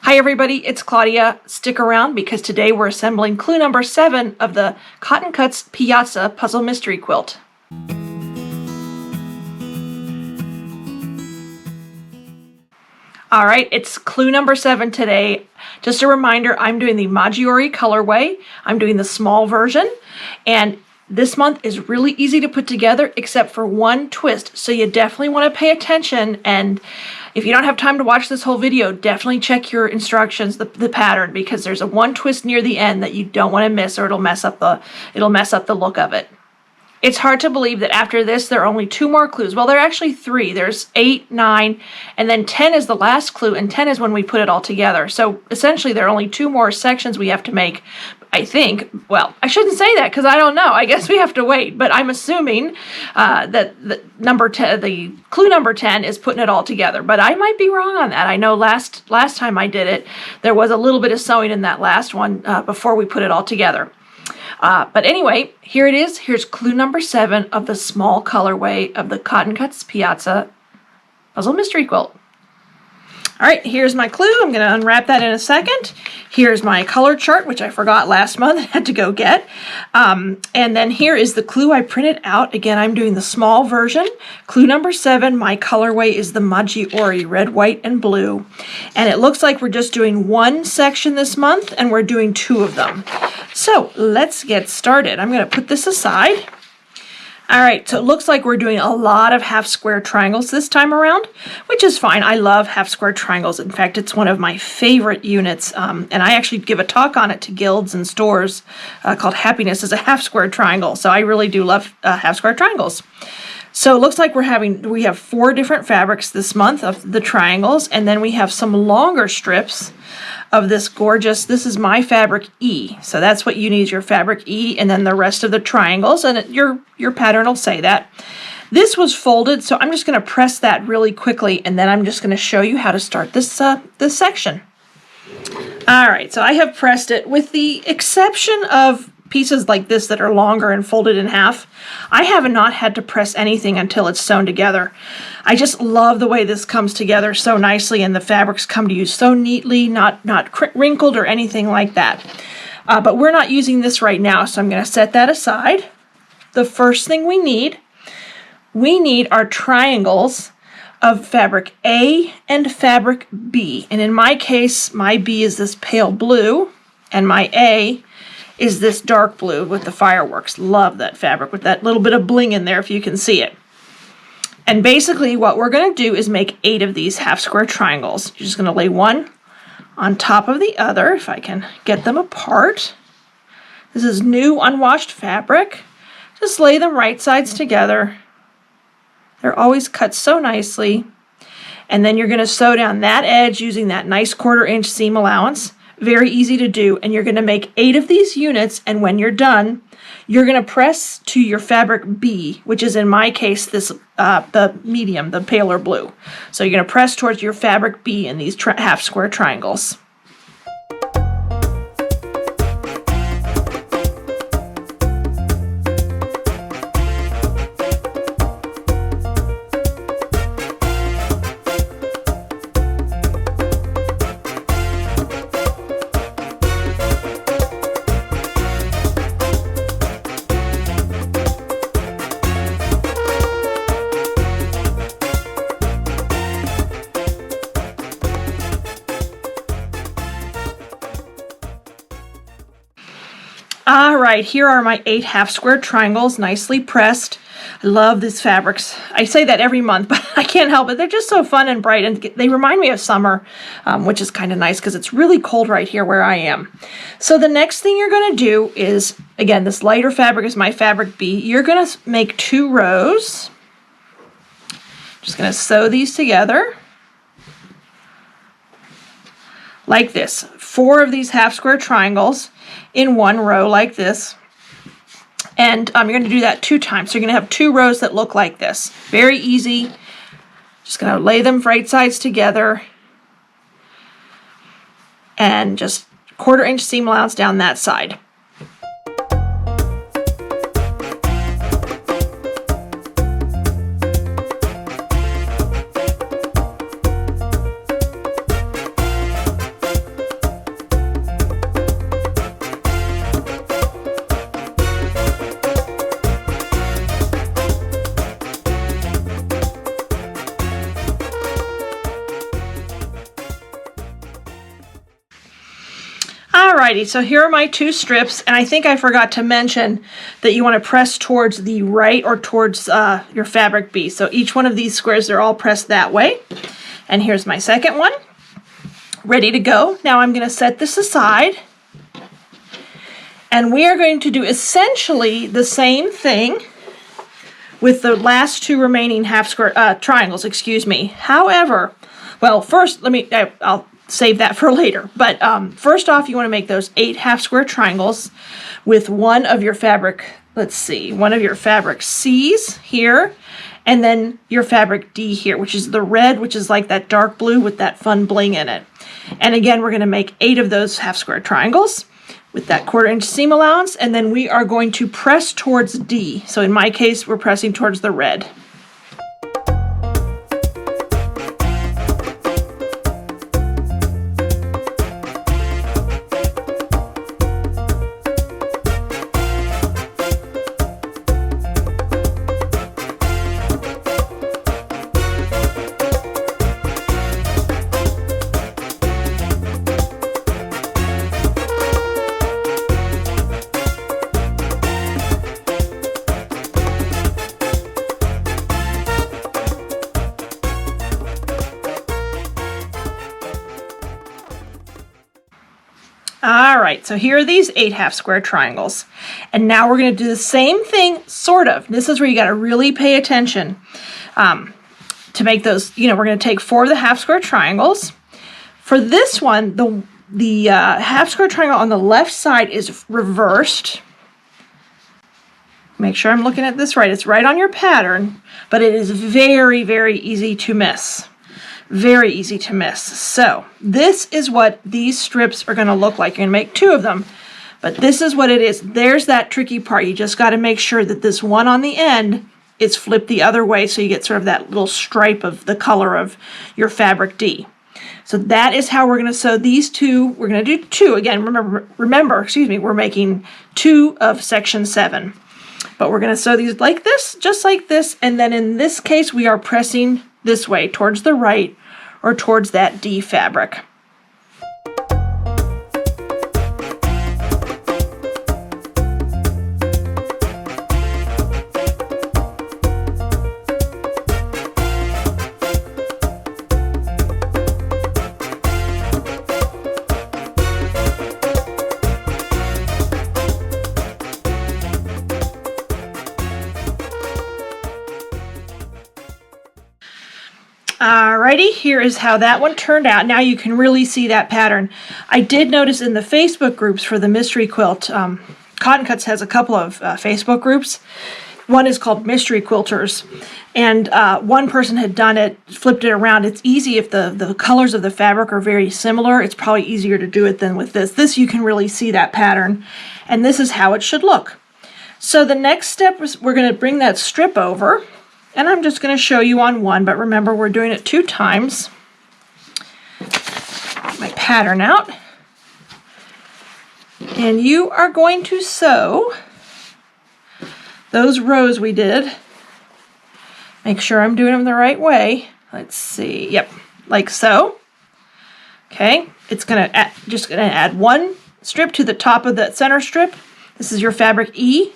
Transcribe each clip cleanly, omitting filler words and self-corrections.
Hi everybody, it's Claudia. Stick around because today we're assembling clue number 7 of the Cotton Cuts Piazza Puzzle Mystery Quilt. Alright, it's clue number 7 today. Just a reminder, I'm doing the Maggiore colorway. I'm doing the small version, and this month is really easy to put together except for one twist, so you definitely want to pay attention. And if you don't have time to watch this whole video, definitely check your instructions, the pattern, because there's a one twist near the end that you don't want to miss, or it'll mess up the look of it. It's hard to believe that after this there are only 2 more clues. Well, there are actually 3. There's 8, 9, and then 10 is the last clue, and 10 is when we put it all together. So essentially there are only 2 more sections we have to make, I think. Well, I shouldn't say that because I don't know. I guess we have to wait, but I'm assuming that the clue number 10 is putting it all together, but I might be wrong on that. I know last time I did it, there was a little bit of sewing in that last one before we put it all together. But anyway, here it is. Here's clue number 7 of the small colorway of the Cotton Cuts Piazza Puzzle Mystery Quilt. All right, here's my clue. I'm going to unwrap that in a second. Here's my color chart, which I forgot last month. I had to go get. And then here is the clue I printed out. Again, I'm doing the small version. Clue number 7, my colorway is the Maggiore, red, white, and blue. And it looks like we're just doing one section this month, and we're doing 2 of them. So let's get started. I'm going to put this aside. All right, so it looks like we're doing a lot of half square triangles this time around, which is fine. I love half square triangles. In fact, it's one of my favorite units, and I actually give a talk on it to guilds and stores called Happiness as a Half Square Triangle. So I really do love half square triangles. So it looks like we have 4 different fabrics this month of the triangles, and then we have some longer strips of this gorgeous, this is my fabric E. So that's what you need, is your fabric E, and then the rest of the triangles, and your pattern will say that. This was folded, so I'm just going to press that really quickly, and then I'm just going to show you how to start this this section. All right, so I have pressed it, with the exception of pieces like this that are longer and folded in half. I have not had to press anything until it's sewn together. I just love the way this comes together so nicely, and the fabrics come to you so neatly, not wrinkled or anything like that. But we're not using this right now, so I'm going to set that aside. The first thing we need our triangles of fabric A and fabric B. And in my case, my B is this pale blue, and my A is this dark blue with the fireworks. Love that fabric with that little bit of bling in there, if you can see it. And basically what we're going to do is make 8 of these half square triangles. You're just going to lay one on top of the other, if I can get them apart. This is new unwashed fabric. Just lay them right sides together. They're always cut so nicely. And then you're going to sew down that edge using that nice 1/4 inch seam allowance. Very easy to do, and you're going to make 8 of these units, and when you're done, you're going to press to your fabric B, which is in my case this the medium, the paler blue. So you're going to press towards your fabric B in these half square triangles. All right, here are my 8 half square triangles, nicely pressed. I love these fabrics. I say that every month, but I can't help it. They're just so fun and bright, and they remind me of summer, which is kind of nice because it's really cold right here where I am. So the next thing you're going to do is, again, this lighter fabric is my fabric B. You're going to make 2 rows. Just going to sew these together like this. 4 of these half square triangles in one row like this. And you're going to do that 2 times. So you're going to have 2 rows that look like this. Very easy. Just going to lay them right sides together and just 1/4 inch seam allowance down that side. Alrighty, so here are my 2 strips, and I think I forgot to mention that you want to press towards the right or towards your fabric B. So each one of these squares, they're all pressed that way. And here's my second one, ready to go. Now I'm going to set this aside, and we are going to do essentially the same thing with the last 2 remaining half square triangles, excuse me. However, well, first I'll save that for later. But first off, you want to make those 8 half square triangles with one of your fabric, let's see, one of your fabric C's here, and then your fabric D here, which is the red, which is like that dark blue with that fun bling in it. And again, we're going to make 8 of those half square triangles with that 1/4 inch seam allowance, and then we are going to press towards D. So in my case, we're pressing towards the red. All right, so here are these 8 half square triangles. And now we're going to do the same thing, sort of. This is where you got to really pay attention to make those, we're going to take 4 of the half square triangles. For this one, the half square triangle on the left side is reversed. Make sure I'm looking at this right. It's right on your pattern, but it is very, very easy to miss. Very easy to miss. So this is what these strips are going to look like. You're going to make 2 of them, but this is what it is. There's that tricky part. You just got to make sure that this one on the end is flipped the other way, so you get sort of that little stripe of the color of your fabric D. So that is how we're going to sew these 2. We're going to do 2 again. Remember, excuse me, we're making 2 of section 7. But we're going to sew these like this, just like this, and then in this case we are pressing this way towards the right or towards that D fabric. Alrighty, here is how that one turned out. Now you can really see that pattern. I did notice in the Facebook groups for the mystery quilt, Cotton Cuts has a couple of Facebook groups. One is called Mystery Quilters, and one person had done it, flipped it around. It's easy if the colors of the fabric are very similar. It's probably easier to do it than with this. This you can really see that pattern, and this is how it should look. So the next step is we're going to bring that strip over. And I'm just going to show you on one, but remember we're doing it 2 times. Get my pattern out. And you are going to sew those rows we did. Make sure I'm doing them the right way. Let's see. Yep, like so. Okay, it's going to just going to add 1 strip to the top of that center strip. This is your fabric E,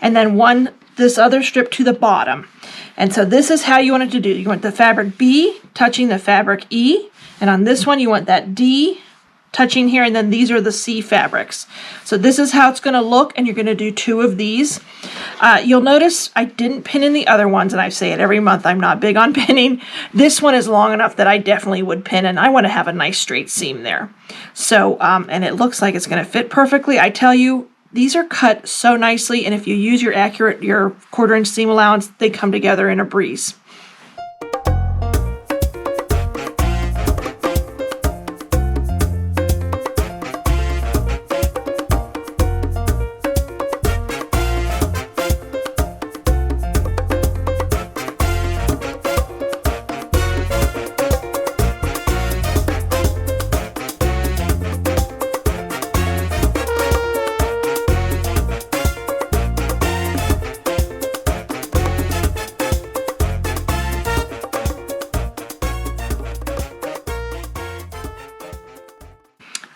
and then this other strip to the bottom. And so this is how you want it to do. You want the fabric B touching the fabric E, and on this one you want that D touching here, and then these are the C fabrics. So this is how it's going to look, and you're going to do 2 of these. You'll notice I didn't pin in the other ones, and I say it every month, I'm not big on pinning. This one is long enough that I definitely would pin, and I want to have a nice straight seam there. So, and it looks like it's going to fit perfectly. I tell you, these are cut so nicely, and if you use your 1/4 inch seam allowance, they come together in a breeze.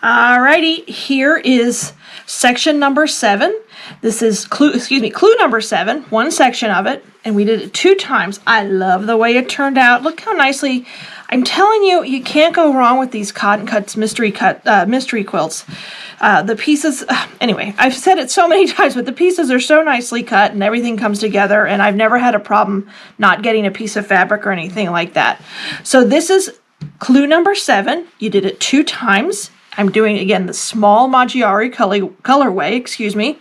Alrighty, here is section number 7. This is clue number 7, one section of it, and we did it 2 times. I love the way it turned out. Look how nicely, I'm telling you, you can't go wrong with these Cotton Cuts mystery quilts. The pieces, anyway, I've said it so many times, but the pieces are so nicely cut and everything comes together, and I've never had a problem not getting a piece of fabric or anything like that. So this is clue number 7. You did it 2 times. I'm doing, again, the small Maggiore colorway,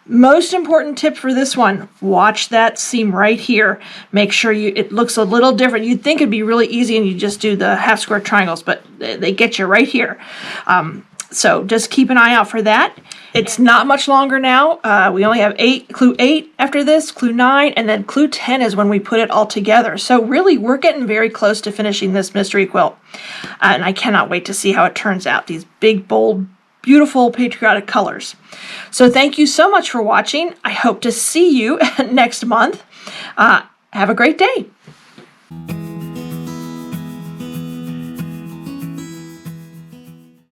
Most important tip for this one, watch that seam right here. Make sure it looks a little different. You'd think it'd be really easy and you just do the half square triangles, but they get you right here. So just keep an eye out for that. It's not much longer now. We only have clue 8 after this, clue 9, and then clue 10 is when we put it all together. So really, we're getting very close to finishing this mystery quilt. And I cannot wait to see how it turns out. These big, bold, beautiful, patriotic colors. So thank you so much for watching. I hope to see you next month. Have a great day.